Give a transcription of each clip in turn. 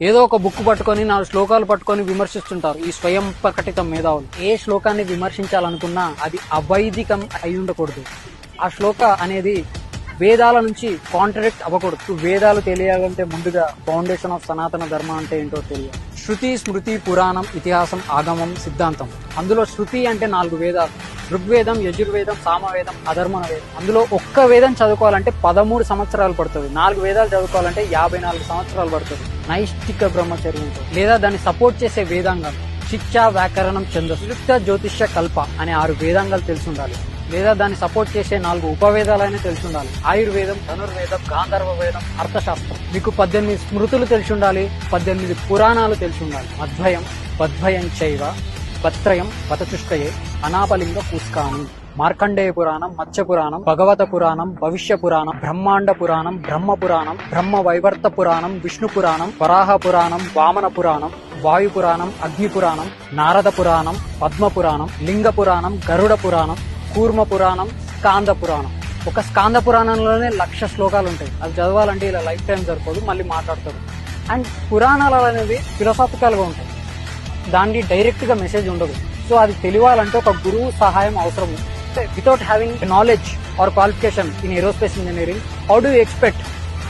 ఏదో ఒక బుక్ పట్టుకొని 4 శ్లోకాలు పట్టుకొని విమర్శిస్తుంటారు ఈ స్వయం ప్రకటిత మేధావులు. ఏ శ్లోకాన్ని విమర్శించాలనుకున్నా అది అవైదికం అయి ఉండకూడదు. ఆ శ్లోక అనేది వేదాల నుంచి కాంట్రడిక్ట్ అవ్వకూడదు. వేదాలు తెలియాలంటే ముందుగా ఫౌండేషన్ ఆఫ్ సనాతన ధర్మ అంటే ఏంటో తెలియాలి. శృతి, స్మృతి, పురాణం, ఇతిహాసం, ఆగమం, సిద్ధాంతం. అందులో శృతి అంటే 4 వేదాలు: ఋగ్వేదం, యజుర్వేదం, సామవేదం, అధర్వణ వేదం. అందులో ఒక్క వేదం చదువుకోవాలంటే 13 సంవత్సరాలు పడుతుంది. 4 వేదాలు చదువుకోవాలంటే 54 సంవత్సరాలు పడుతుంది. నైష్టిక బ్రహ్మచర్యంతో. లేదా దాన్ని సపోర్ట్ చేసే వేదాంగాలు శిక్ష, వ్యాకరణం, ఛందస్సు, యుక్త, జ్యోతిష్య, కల్ప అనే 6 వేదాంగాలు తెలిసి ఉండాలి. లేదా దాన్ని సపోర్ట్ చేసే 4 ఉపవేదాలైనా తెలిసి ఉండాలి. ఆయుర్వేదం, ధనుర్వేదం, గాంధర్వ వేదం, అర్థశాస్త్రం. మీకు 18 స్మృతులు తెలిసి ఉండాలి. 18 పురాణాలు తెలిసి ఉండాలి. అద్వయం, బద్వయం చైవ, పత్రయం, పతచుష్టయే, అనాపలింగ పూస్కాని. మార్కండేయ పురాణం, మత్స్య పురాణం, భగవత పురాణం, భవిష్య పురాణం, బ్రహ్మాండ పురాణం, బ్రహ్మ పురాణం, బ్రహ్మ వైవర్త పురాణం, విష్ణు పురాణం, వరాహ పురాణం, వామన పురాణం, వాయు పురాణం, అగ్ని పురాణం, నారద పురాణం, పద్మ పురాణం, లింగ పురాణం, గరుడ పురాణం, కూర్మ పురాణం, స్కాంద పురాణం. ఒక స్కాంద పురాణంలోనే 1,00,000 శ్లోకాలు ఉంటాయి. అది చదవాలంటే ఇలా లైఫ్ టైం సరిపోదు, మళ్ళీ మాట్లాడతారు. అండ్ పురాణాలు అనేవి ఫిలాసాఫికల్ గా ఉంటాయి. దానికి డైరెక్ట్ గా మెసేజ్ ఉండదు. సో అది తెలియాలంటే ఒక గురువు సహాయం అవసరం. Without having knowledge or qualification in aerospace engineering, how do you expect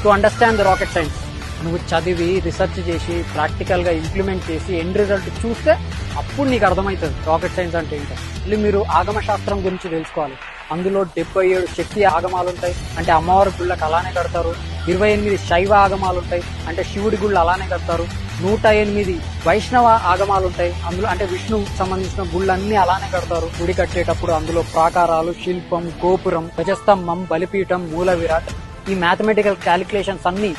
to understand the rocket science? నువ్వు చదివి రీసెర్చ్ చేసి ప్రాక్టికల్ గా ఇంప్లిమెంట్ చేసి ఎండ్ రిజల్ట్ చూస్తే అప్పుడు నీకు అర్థమవుతుంది రాకెట్ సైన్స్ అంటే ఏంటో. మళ్ళీ మీరు ఆగమ శాస్త్రం గురించి తెలుసుకోవాలి. అందులో 77 శక్తి ఆగమాలు ఉంటాయి, అంటే అమ్మవారి గుళ్ళకి అలానే కడతారు. 28 శైవ ఆగమాలు ఉంటాయి, అంటే శివుడి గుళ్ళు అలానే కడతారు. 108 వైష్ణవ ఆగమాలు ఉంటాయి, అందులో అంటే విష్ణువుకి సంబంధించిన గుళ్ళన్నీ అలానే కడతారు. గుడి కట్టేటప్పుడు అందులో ప్రాకారాలు, శిల్పం, గోపురం, ధ్వజస్తంభం, బలిపీఠం, మూల విరాట్, ఈ మ్యాథమెటికల్ క్యాలిక్యులేషన్స్ అన్ని,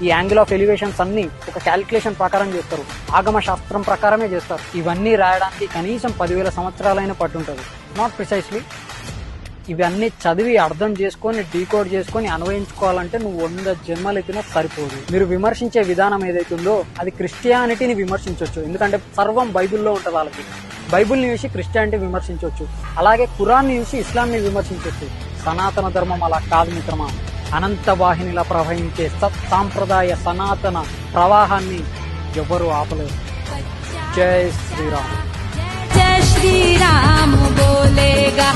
ఈ యాంగిల్ ఆఫ్ ఎలివేషన్స్ అన్ని ఒక క్యాలిక్యులేషన్ ప్రకారం చేస్తారు. ఆగమ శాస్త్రం ప్రకారమే చేస్తారు. ఇవన్నీ రాయడానికి కనీసం 10,000 సంవత్సరాలైనా పట్టుంటది. Not precisely. ఇవన్నీ చదివి అర్థం చేసుకొని డీకోడ్ చేసుకొని అన్వయించుకోవాలంటే నువ్వు 100 జన్మలు ఎత్తినా సరిపోదు. మీరు విమర్శించే విధానం ఏదైతుందో అది క్రిస్టియానిటీని విమర్శించవచ్చు, ఎందుకంటే సర్వం బైబిల్లో ఉంటుంది. వాళ్ళకి బైబిల్ని చూసి క్రిస్టియానిటీ విమర్శించవచ్చు, అలాగే ఖురాన్ని చూసి ఇస్లాంని విమర్శించవచ్చు. సనాతన ధర్మం అలా కాదు మిత్రమా. అనంత వాహినిలా ప్రవహించే సత్ సాంప్రదాయ సనాతన ప్రవాహాన్ని ఎవరు ఆపలేరు. జై శ్రీరామ్. జై శ్రీరామ్ బోలేగా.